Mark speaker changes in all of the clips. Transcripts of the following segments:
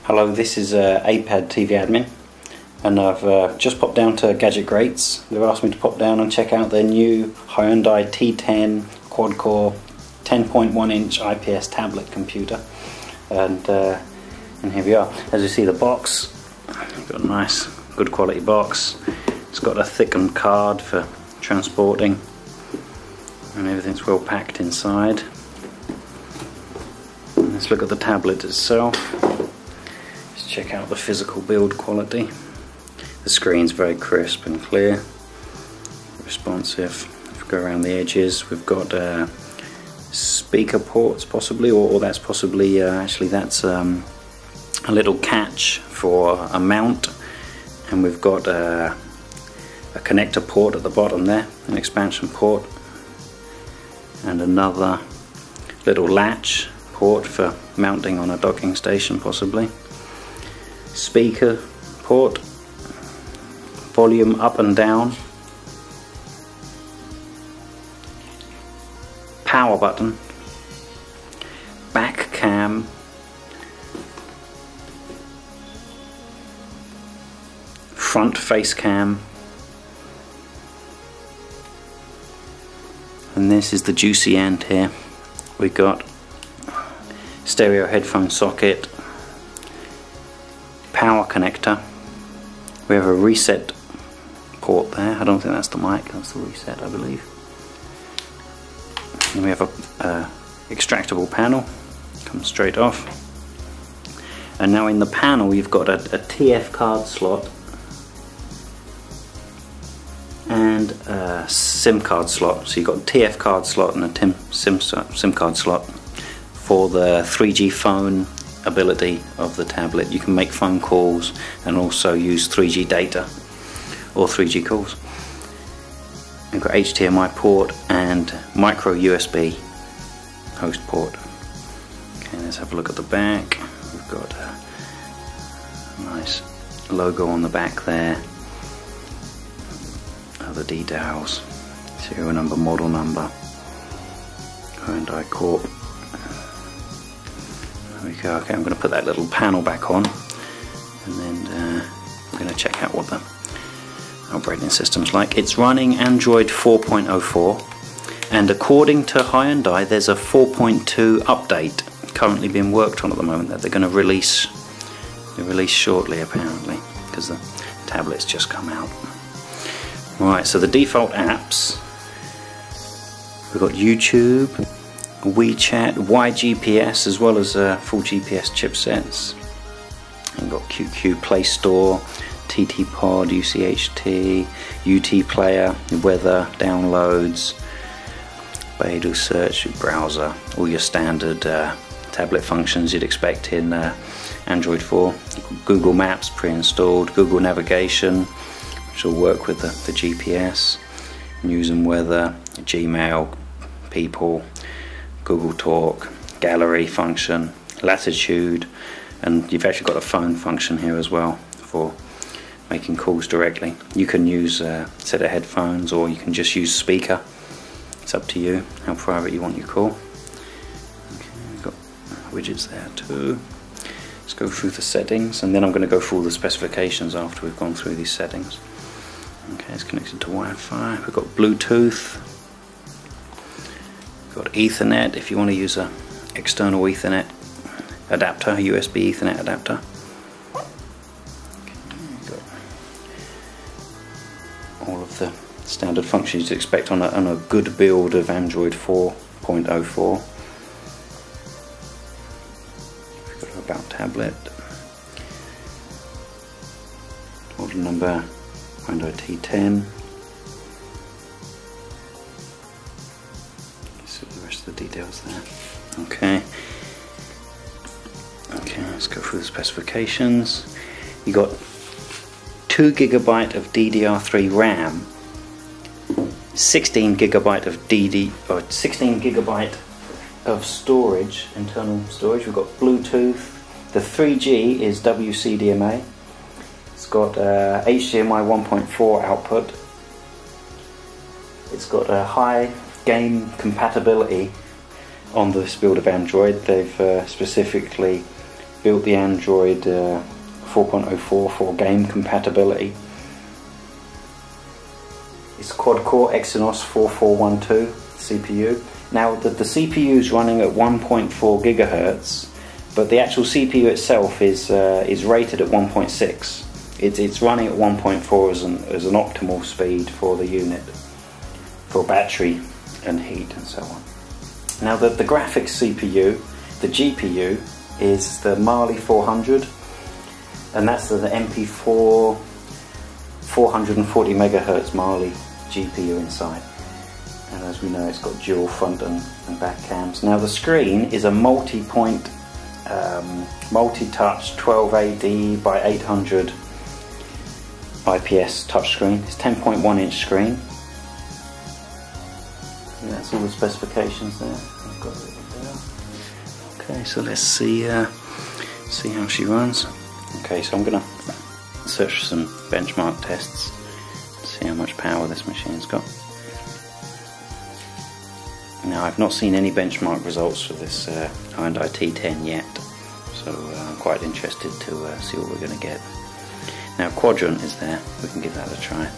Speaker 1: Hello, this is apadtv admin, and I've just popped down to Gadget Greats. They've asked me to pop down and check out their new Hyundai T10 Quad Core 10.1 inch IPS tablet computer, and here we are. As you see, the box, got a nice good quality box. It's got a thickened card for transporting, and everything's well packed inside. Let's look at the tablet itself. Let's check out the physical build quality. The screen's very crisp and clear, responsive. If we go around the edges, we've got speaker ports possibly, or that's possibly actually that's a little catch for a mount, and we've got a connector port at the bottom there, an expansion port, and another little latch port for mounting on a docking station possibly. Speaker port, volume up and down, power button, back cam, front face cam, and this is the juicy end here. We've got stereo headphone socket, power connector, we have a reset port there. I don't think that's the mic, that's the reset, I believe. And we have a extractable panel, comes straight off. And now in the panel you've got a TF card slot and a SIM card slot. So you've got a TF card slot and a SIM card slot for the 3G phone ability of the tablet. You can make phone calls and also use 3G data or 3G calls. We've got HDMI port and micro USB host port. Okay, let's have a look at the back. We've got a nice logo on the back there. Other details, serial number, model number, Hyundai Corp. There we go. Okay, I'm going to put that little panel back on, and then I'm going to check out what the operating system's like. It's running Android 4.04, and according to Hyundai there's a 4.2 update currently being worked on at the moment that they're going to release shortly apparently, because the tablet's just come out. Right, so the default apps, we've got YouTube, WeChat, YGPS, as well as full GPS chipsets. We've got QQ, Play Store, TT Pod, UCHT, UT Player, weather, downloads, Baidu search, browser, all your standard tablet functions you'd expect in Android 4. Google Maps pre-installed, Google Navigation, which will work with the GPS, news and weather, Gmail, people, Google Talk, gallery function, latitude, and you've actually got a phone function here as well for making calls directly. You can use a set of headphones, or you can just use speaker. It's up to you how private you want your call. Okay, we've got widgets there too. Let's go through the settings, and then I'm going to go through all the specifications after we've gone through these settings. Okay, it's connected to Wi-Fi. We've got Bluetooth. We've got Ethernet if you want to use a external Ethernet adapter, USB Ethernet adapter. Okay, we've got all of the standard functions you'd expect on a good build of Android 4.04. We've got our About tablet. Model number Hyundai T10. See the rest of the details there. Okay, let's go through the specifications. You got 2 GB of DDR3 RAM, 16 GB of 16 GB of storage, internal storage. We've got Bluetooth. The 3G is WCDMA. It's got HDMI 1.4 output. It's got a high game compatibility on this build of Android. They've specifically built the Android 4.04 for game compatibility. It's quad core Exynos 4412 CPU. Now the CPU is running at 1.4 gigahertz, but the actual CPU itself is rated at 1.6. It's running at 1.4 as an optimal speed for the unit, for battery and heat and so on. Now the graphics CPU, the GPU, is the Mali 400, and that's the MP4 440 megahertz Mali GPU inside. And as we know, it's got dual front and back cams. Now the screen is a multi-point, multi-touch 1280 by 800 IPS touchscreen. It's 10.1 inch screen. And that's all the specifications there. I've got it there. Okay, so let's see how she runs. Okay, so I'm gonna search for some benchmark tests, see how much power this machine's got. Now I've not seen any benchmark results for this Hyundai T10 yet, so I'm quite interested to see what we're going to get. Now Quadrant is there, we can give that a try.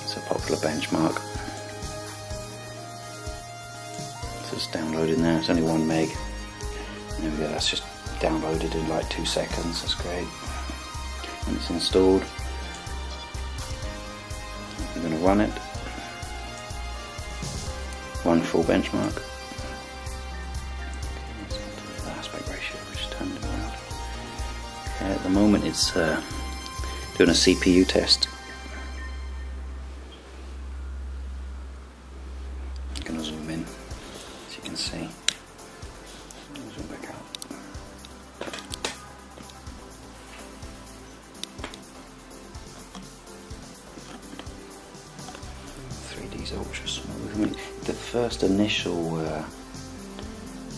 Speaker 1: It's a popular benchmark. So it's downloaded now, it's only 1 meg. There we go, that's just downloaded in like 2 seconds, that's great. And it's installed. I'm going to run it. One full benchmark. The aspect ratio, just turned it around. Okay, at the moment it's doing a CPU test. I'm going to zoom in, as you can see. Zoom back out. 3D's ultra smooth. I mean, the first initial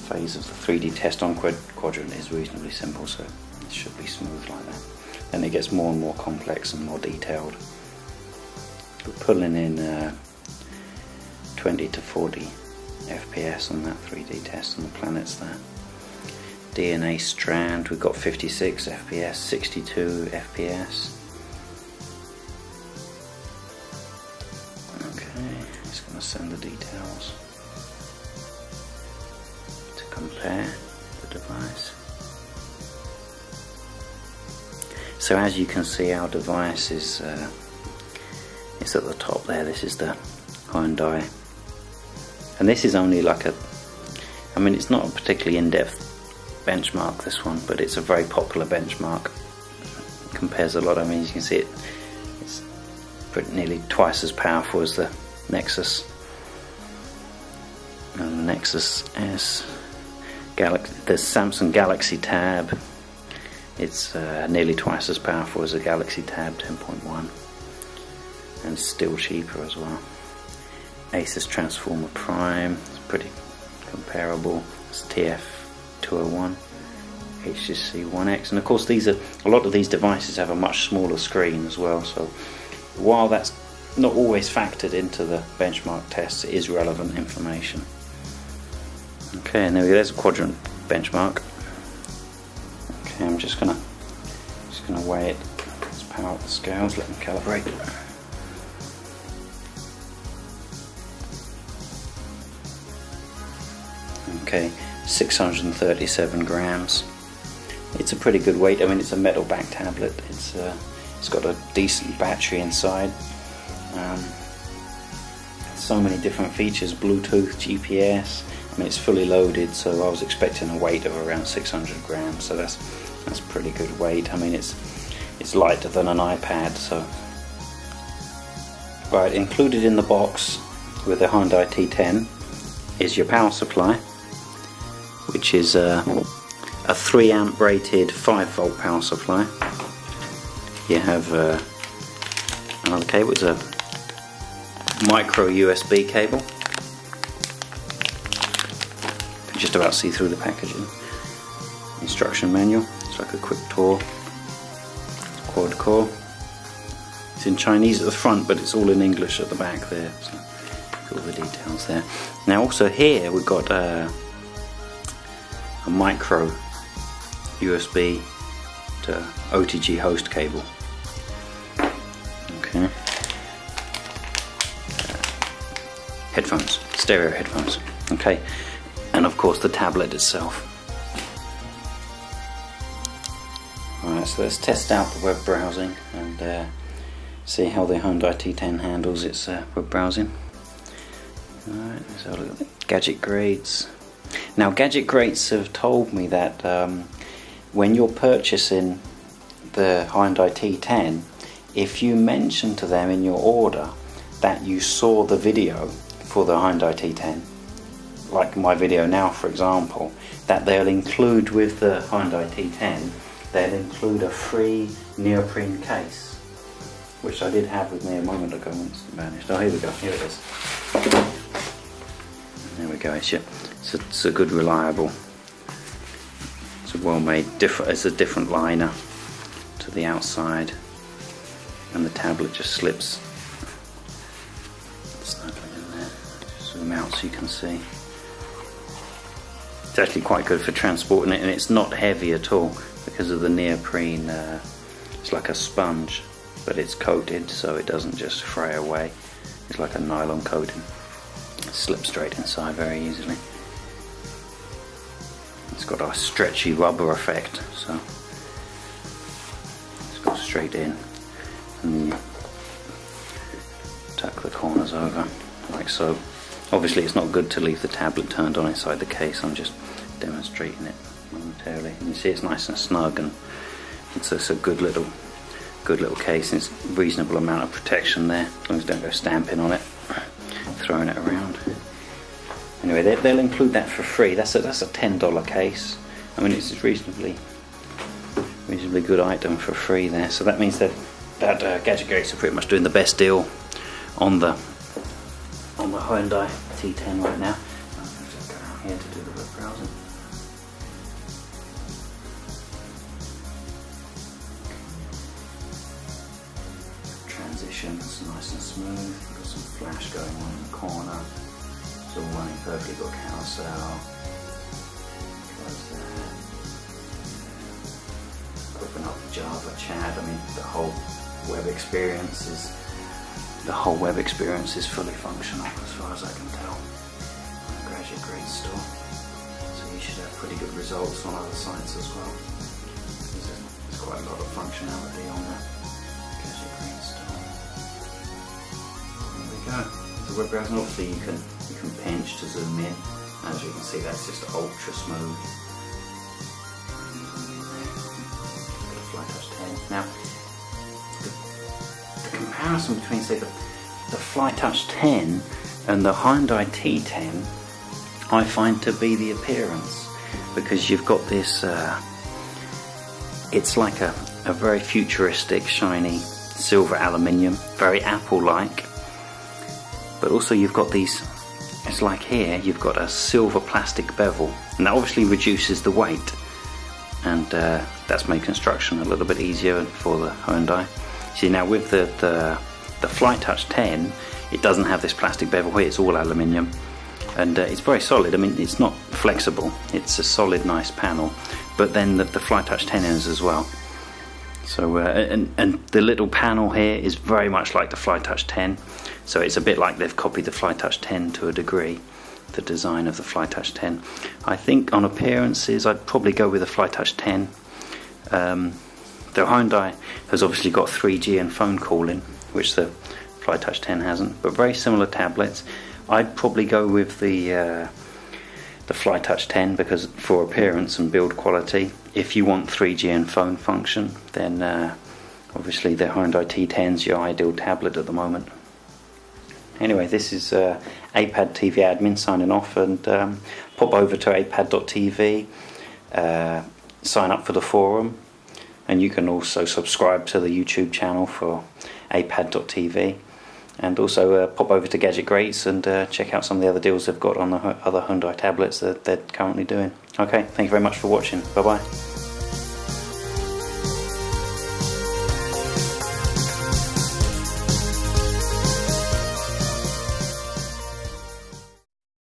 Speaker 1: phase of the 3D test on Quadrant is reasonably simple, so it should be smooth like that. Then it gets more and more complex and more detailed. We're pulling in 20 to 40 FPS on that 3D test on the planets there. DNA strand, we've got 56 FPS, 62 FPS. It's going to send the details to compare the device. So as you can see, our device is it's at the top there. This is the Hyundai, and this is only like I mean, it's not a particularly in-depth benchmark, this one, but it's a very popular benchmark. It compares a lot. I mean, you can see it's nearly twice as powerful as the Nexus and the Nexus S, the Samsung Galaxy Tab. It's nearly twice as powerful as a Galaxy Tab 10.1, and still cheaper as well. Asus Transformer Prime, it's pretty comparable. It's TF201, HTC One X, and of course a lot of these devices have a much smaller screen as well. So while that's not always factored into the benchmark tests, it is relevant information. Okay, and there's a Quadrant benchmark. Okay, I'm just gonna weigh it. Let's power up the scales, let them calibrate. Okay, 637 grams. It's a pretty good weight. I mean, it's a metal back tablet. It's got a decent battery inside. So many different features, Bluetooth, GPS. I mean, it's fully loaded, so I was expecting a weight of around 600 grams, so that's pretty good weight. I mean, it's lighter than an iPad. So right, included in the box with the Hyundai T10 is your power supply, which is a 3 amp rated 5 volt power supply. You have another cable. It's a micro USB cable. You can just about see through the packaging. Instruction manual. It's like a quick tour. Quad core. It's in Chinese at the front, but it's all in English at the back there. So all the details there. Now also here we've got a micro USB to OTG host cable. Okay. Headphones, stereo headphones. Okay, and of course the tablet itself. Alright, so let's test out the web browsing and see how the Hyundai T10 handles its web browsing. Alright, let's have a look at the Gadget Greats. Now, Gadget Greats have told me that when you're purchasing the Hyundai T10, if you mention to them in your order that you saw the video for the Hyundai T10, like my video now for example, that they'll include with the Hyundai T10, they'll include a free neoprene case, which I did have with me a moment ago and it's vanished. Oh, here we go, here it is. There we go, it's a good, reliable, it's a well-made, it's a different liner to the outside, and the tablet just slips snugly in there. Just zoom out so you can see. It's actually quite good for transporting it, and it's not heavy at all because of the neoprene. It's like a sponge, but it's coated so it doesn't just fray away. It's like a nylon coating. It slips straight inside very easily. It's got a stretchy rubber effect, so it's got straight in, and you tuck the corners over like so. Obviously it's not good to leave the tablet turned on inside the case. I'm just demonstrating it momentarily. You see it's nice and snug, and it's a good little case, and it's a reasonable amount of protection there, as long as you don't go stamping on it, throwing it around. Anyway, they'll include that for free. That's a $10 case. I mean, it's a reasonably good item for free there. So that means that Gadget Greats are pretty much doing the best deal on the Hyundai T10 right now. I'm going to just go out here to do the web browsing. Transitions nice and smooth. We've got some flash going on in the corner. It's all running perfectly. Got carousel. Close that. Open up Java chat. I mean, the whole web experience is fully functional as far as I can tell on the Gadget Greats store. So you should have pretty good results on other sites as well. There's quite a lot of functionality on the Gadget Greats store. There we go. The web browser, obviously you can pinch to zoom in. As you can see, that's just ultra smooth. Got a FlyTouch 10. Now, the comparison between, say, the FlyTouch 10 and the Hyundai T10, I find to be the appearance, because you've got this, it's like a very futuristic, shiny silver aluminium, very Apple-like, but also you've got these, it's like here, you've got a silver plastic bevel, and that obviously reduces the weight, and that's made construction a little bit easier for the Hyundai. See, now with the FlyTouch 10, it doesn't have this plastic bevel here, it's all aluminium, and it's very solid. I mean, it's not flexible, it's a solid, nice panel, but then the FlyTouch 10 is as well. So, and the little panel here is very much like the FlyTouch 10, so it's a bit like they've copied the FlyTouch 10 to a degree, the design of the FlyTouch 10. I think on appearances, I'd probably go with the FlyTouch 10. The Hyundai has obviously got 3G and phone calling, which the FlyTouch 10 hasn't, but very similar tablets. I'd probably go with the FlyTouch 10 because for appearance and build quality. If you want 3G and phone function, then obviously the Hyundai T10's your ideal tablet at the moment. Anyway, this is apadtv admin signing off, and pop over to apad.tv, sign up for the forum, and you can also subscribe to the YouTube channel for apad.tv, and also pop over to Gadget Greats and check out some of the other deals they've got on the other Hyundai tablets that they're currently doing. Okay, thank you very much for watching. Bye bye.